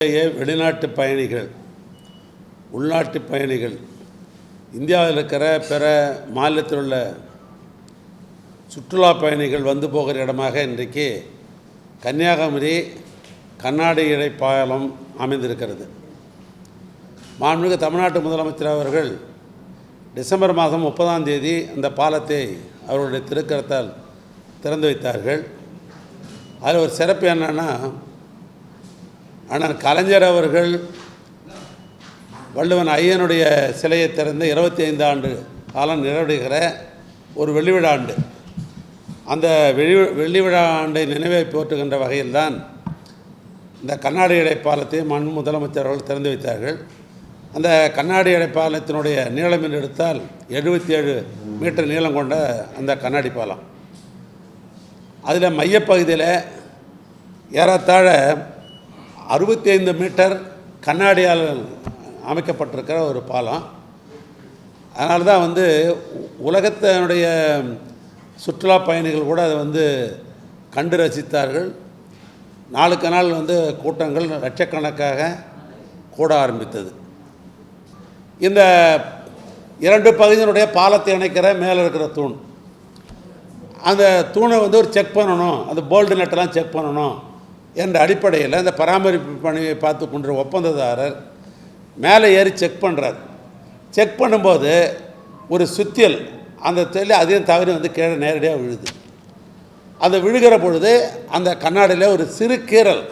வெளிநாட்டு பயணிகள், உள்நாட்டு பயணிகள், இந்தியாவில் இருக்கிற பிற மாநிலத்தில் உள்ள சுற்றுலா பயணிகள் வந்து போகிற இடமாக இன்றைக்கு கன்னியாகுமரி கண்ணாடி இழை பாலம் அமைந்திருக்கிறது. மாண்புமிகு தமிழ்நாட்டு முதலமைச்சர் அவர்கள் டிசம்பர் மாதம் 30ஆம் தேதி அந்த பாலத்தை அவருடைய திருக்கரத்தால் திறந்து வைத்தார்கள். அதில் ஒரு சிறப்பு என்னன்னா, ஆனால் கலைஞர் அவர்கள் வள்ளுவன் ஐயனுடைய சிலையை திறந்து 25 ஆண்டு காலம் நிறைவடைகிற ஒரு வெள்ளிவிழா ஆண்டு. அந்த வெள்ளிவிழா ஆண்டை நினைவை போற்றுகின்ற வகையில்தான் இந்த கண்ணாடி இழை பாலத்தை மாண்பு முதலமைச்சர் அவர்கள் திறந்து வைத்தார்கள். அந்த கண்ணாடி இழை பாலத்தினுடைய நீளம் என்று எடுத்தால் 77 மீட்டர் நீளம் கொண்ட அந்த கண்ணாடி பாலம். அதில் மையப்பகுதியில் ஏறத்தாழ 65 மீட்டர் கண்ணாடியால் அமைக்கப்பட்டிருக்கிற ஒரு பாலம். அதனால தான் உலகத்தினுடைய சுற்றுலா பயணிகள் கூட அதை கண்டு ரசித்தார்கள். நாளுக்கு நாள் கூட்டங்கள் லட்சக்கணக்காக கூட ஆரம்பித்தது. இந்த 2 பகுதியினுடைய பாலத்தை இணைக்கிற மேலே இருக்கிற தூண், அந்த தூணை ஒரு செக் பண்ணணும், அந்த போல்டு நட்டெல்லாம் செக் பண்ணணும் என்ற அடிப்படையில் அந்த பராமரிப்பு பணியை பார்த்து கொண்ட ஒப்பந்ததாரர் மேலே ஏறி செக் பண்ணுறார். செக் பண்ணும்போது ஒரு சுத்தியல் அந்த தெரியல அதையும் தவறி கீழே நேரடியாக விழுது. அது விழுகிற பொழுது அந்த கண்ணாடியில் ஒரு சிறு கீறல்,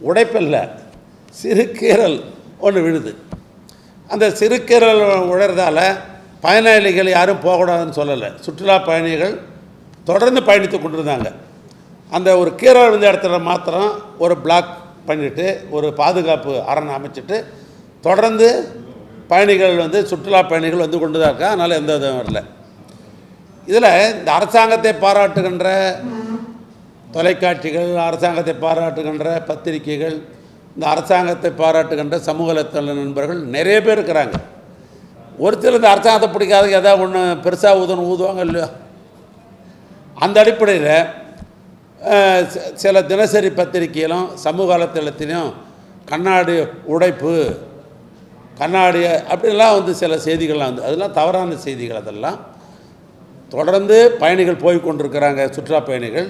உடைப்பில்லை, சிறு கீறல் ஒன்று விழுது. அந்த சிறு கீறல் உழறதால பயணிகள் யாரும் போகக்கூடாதுன்னு சொல்லலை. சுற்றுலா பயணிகள் தொடர்ந்து பயணித்து கொண்டிருந்தாங்க. அந்த ஒரு கீறல் விழுந்த இடத்துல மாத்திரம் ஒரு பிளாக் பண்ணிவிட்டு ஒரு பாதுகாப்பு அரணை அமைச்சிட்டு தொடர்ந்து பயணிகள் சுற்றுலா பயணிகள் கொண்டு தான் இருக்கா. அதனால் எந்த இதுவும் வரல. இதில் இந்த அரசாங்கத்தை பாராட்டுகின்ற தொலைக்காட்சிகள், அரசாங்கத்தை பாராட்டுகின்ற பத்திரிகைகள், இந்த அரசாங்கத்தை பாராட்டுகின்ற சமூக வலைத்தள நண்பர்கள் நிறைய பேர் இருக்கிறாங்க. ஒரு சில இந்த அரசாங்கத்தை பிடிக்காத ஏதாவது ஒன்று பெருசாக ஊதுவாங்க இல்லையா. அந்த அடிப்படையில் சில தினசரி பத்திரிகையிலும் சமூக வலைத்தளத்திலும் கண்ணாடி உடைப்பு, கண்ணாடி அப்படிலாம் சில செய்திகள்லாம் அதெல்லாம் தவறான செய்திகள். அதெல்லாம் தொடர்ந்து பயணிகள் போய் கொண்டிருக்கிறாங்க. சுற்றுலா பயணிகள்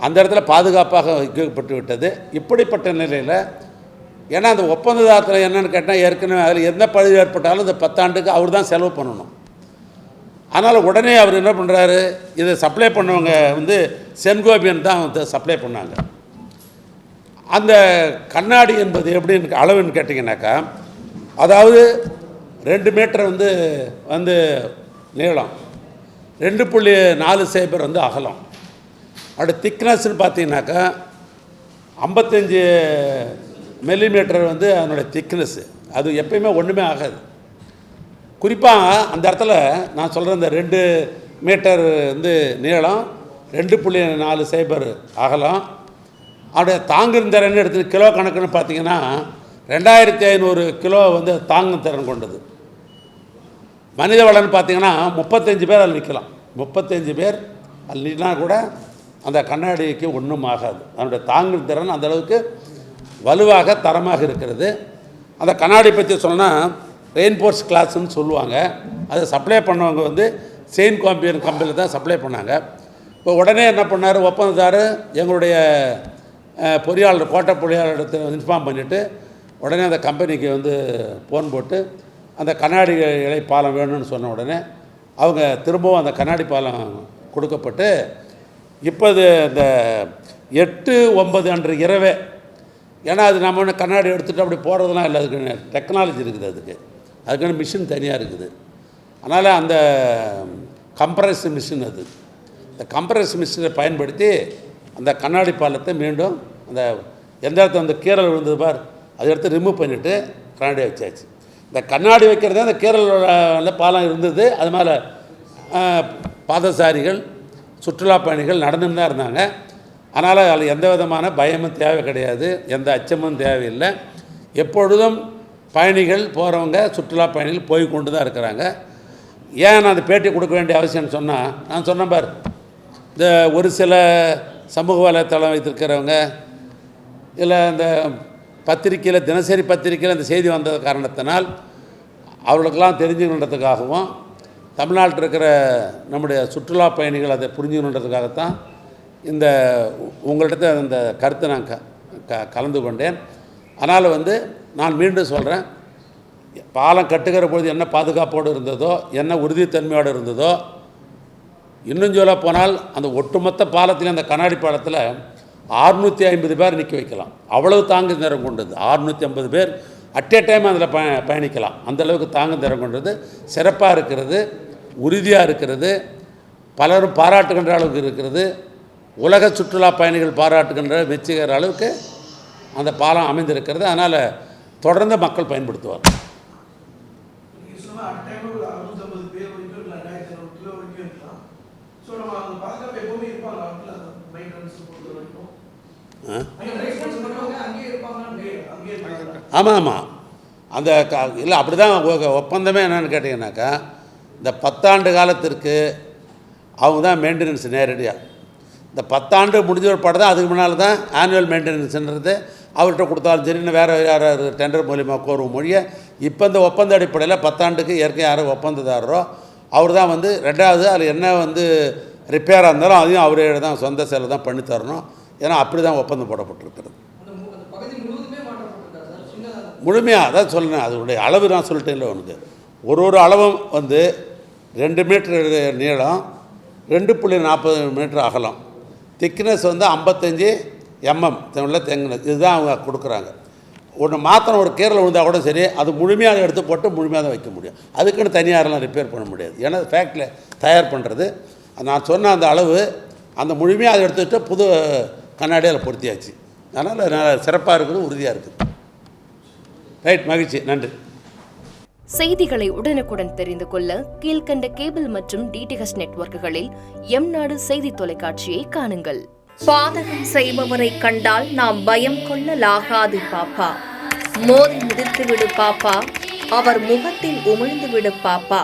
அந்த இடத்துல பாதுகாப்பாக வைக்கப்பட்டு விட்டது. இப்படிப்பட்ட நிலையில் ஏன்னா அந்த ஒப்பந்ததாரத்தில் என்னென்னு கேட்டால் ஏற்கனவே அதில் எந்த பழுது ஏற்பட்டாலும் இந்த 10 ஆண்டுக்கு அவர் தான் செலவு பண்ணணும். அதனால் உடனே அவர் என்ன பண்ணுறாரு, இதை சப்ளை பண்ணவங்க சென்கோபியன் தான் சப்ளை பண்ணாங்க. அந்த கண்ணாடி என்பது எப்படின்னு அளவுன்னு கேட்டிங்கனாக்கா, அதாவது 2 மீட்டர் நீளம், 2.40 அகலம். அப்படி திக்னஸ்ன்னு பார்த்தீங்கன்னாக்கா 55 மில்லிமீட்டர் அதனுடைய திக்னஸ்ஸு. அது எப்பயுமே ஒன்றுமே ஆகாது. குறிப்பாக அந்த இடத்துல நான் சொல்கிற இந்த 2 மீட்டர் நீளம், 2.40 அகலம், அப்படியே தாங்கும் திறன் எடுத்து கிலோ கணக்குன்னு பார்த்தீங்கன்னா 2500 கிலோ தாங்கும் திறன் கொண்டது. மனித வளம்னு பார்த்தீங்கன்னா 35 பேர் அதில் நிற்கலாம். 35 பேர் அதில் நின்னா கூட அந்த கண்ணாடிக்கு ஒன்றும் ஆகாது. அதனுடைய தாங்கும் திறன் அந்தளவுக்கு வலுவாக தரமாக இருக்கிறது. அந்த கண்ணாடி பற்றி சொன்னால் ரெயின்ஃபோர்ஸ் கிளாஸ்ன்னு சொல்லுவாங்க. அதை சப்ளை பண்ணவங்க செயின் கம்பெனியில் தான் சப்ளை பண்ணாங்க. இப்போ உடனே என்ன பண்ணார் ஒப்பந்ததார், எங்களுடைய பொறியாளர் கோட்டை பொறியாளர்கிட்ட இன்ஃபார்ம் பண்ணிவிட்டு உடனே அந்த கம்பெனிக்கு ஃபோன் போட்டு அந்த கண்ணாடி இழை பாலம் வேணும்னு சொன்ன உடனே அவங்க திரும்பவும் அந்த கண்ணாடி பாலம் கொடுக்கப்பட்டு இப்போ இந்த 8-9 அன்று இரவே, ஏன்னா அது நம்ம கண்ணாடி எடுத்துகிட்டு அப்படி போடுறதுலாம் இல்லை, அதுக்கு டெக்னாலஜி இருக்குது, அதுக்கான மிஷின் தனியாக இருக்குது. அதனால் அந்த கம்ப்ரஸ் மிஷின், அது இந்த கம்ப்ரஸ் மிஷினை பயன்படுத்தி அந்த கண்ணாடி பாலத்தை மீண்டும் அந்த எந்த இடத்துல அந்த கீறல் விழுந்தது பார் அதை எடுத்து ரிமூவ் பண்ணிவிட்டு கண்ணாடி வச்சாச்சு. இந்த கண்ணாடி வைக்கிறதே அந்த கீறல் பாலம் இருந்தது. அது மேலே பாதசாரிகள், சுற்றுலா பயணிகள் நடந்துன்னு தான் இருந்தாங்க. அதனால் அதில் எந்த விதமான பயமும் தேவை கிடையாது, எந்த அச்சமும் தேவையில்லை. எப்பொழுதும் பயணிகள் போகிறவங்க, சுற்றுலா பயணிகள் போய் கொண்டு தான் இருக்கிறாங்க. ஏன் நான் அந்த பேட்டி கொடுக்க வேண்டிய அவசியம்னு சொன்னால், நான் சொன்னேன் பார், இந்த ஒரு சில சமூக வலைத்தளம் வைத்திருக்கிறவங்க இல்லை இந்த பத்திரிக்கையில் தினசரி பத்திரிக்கையில் இந்த செய்தி வந்த காரணத்தினால் அவர்களுக்கெல்லாம் தெரிஞ்சுக்கணுன்றதுக்காகவும் தமிழ்நாட்டில் இருக்கிற நம்முடைய சுற்றுலா பயணிகள் அதை புரிஞ்சுக்கணுன்றதுக்காகத்தான் இந்த உங்கள்கிட்ட அந்த கருத்தை நான் கலந்து கொண்டேன். அதனால் நான் மீண்டும் சொல்கிறேன், பாலம் கட்டுகிற பொழுது என்ன பாதுகாப்போடு இருந்ததோ, என்ன உறுதித்தன்மையோடு இருந்ததோ, இன்னும் சொல்ல போனால் அந்த ஒட்டுமொத்த பாலத்தில், அந்த கண்ணாடி பாலத்தில் 650 பேர் நிற்க வைக்கலாம். அவ்வளவு தாங்கு திறம் கொண்டது. 650 பேர் அட் ஏ டைம் அதில் பயணிக்கலாம். அந்தளவுக்கு தாங்கு திறம் கொண்டது. சிறப்பாக இருக்கிறது, உறுதியாக இருக்கிறது, பலரும் பாராட்டுகின்ற அளவுக்கு இருக்கிறது. உலக சுற்றுலா பயணிகள் பாராட்டுகின்ற மெச்சுகிற அளவுக்கு அந்த பாலம் அமைந்திருக்கிறது. அதனால் தொடர்ந்து மக்கள் பயன்படுத்துவார். ஆமாம் ஆமாம், அந்த இல்லை அப்படி தான் ஒப்பந்தமே என்னென்னு கேட்டிங்கன்னாக்கா, இந்த 10 ஆண்டு காலத்திற்கு அவங்க தான் மெயின்டெனன்ஸ் நேரடியாக. இந்த 10 ஆண்டு முடிஞ்ச ஒரு படம் தான், அதுக்கு முன்னால் தான் ஆனுவல் மெயின்டெனன்ஸுன்றது அவர்கிட்ட கொடுத்தாலும் சரின்னு வேறு யாராவது டெண்டர் மூலிமா கோரும் மொழியை. இப்போ இந்த ஒப்பந்த அடிப்படையில் 10 ஆண்டுக்கு ஏற்கனவே யாரும் ஒப்பந்ததாரரோ அவர் தான் ரெண்டாவது அதில் என்ன ரிப்பேராக இருந்தாலும் அதையும் அவரே தான் சொந்த செலவு தான் பண்ணி தரணும். ஏன்னா அப்படி தான் ஒப்பந்தம் போடப்பட்டிருக்கிறது. முழுமையாக அதான் சொல்லுறேன், அதனுடைய அளவு நான் சொல்லிட்டேன். உனக்கு ஒரு அளவும் 2 மீட்டர் நீளம், 2.40 மீட்டர் அகலம், திக்னஸ் 55 mm தெங்கினஸ். இதுதான் அவங்க கொடுக்குறாங்க. ஒன்று மாத்திரம் ஒரு கேரில் விழுந்தால் கூட சரி, அது முழுமையாக எடுத்து போட்டு முழுமையாக தான் வைக்க முடியும். அதுக்குன்னு தனியாரெலாம் ரிப்பேர் பண்ண முடியாது. ஏன்னா ஃபேக்ட்ரியில் தயார் பண்ணுறது. நான் சொன்ன அந்த அளவு, அந்த முழுமையாக அதை எடுத்துகிட்டு புது கண்ணாடியில் பொருத்தியாச்சு. அதனால் நல்லா சிறப்பாக இருக்குது, உறுதியாக இருக்குது. ரைட், மகிழ்ச்சி, நன்றி. செய்திகளை உடனுக்குடன் தெரிந்து கொள்ள கீழ்கண்ட கேபிள் மற்றும் டிடிஹெச் நெட்வொர்க்குகளில் எம்நாடு செய்தி தொலைக்காட்சியை காணுங்கள். பாதகம் செய்பவரை கண்டால் நாம் பயம் கொள்ளலாகாது பாப்பா. மோதி மிதித்துவிடு பாப்பா, அவர் முகத்தில் உமிழ்ந்துவிடு பாப்பா.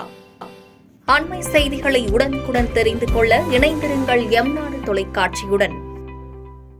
அண்மை செய்திகளை உடனுக்குடன் தெரிந்து கொள்ள இணைந்திருங்கள் எம்நாடு தொலைக்காட்சியுடன்.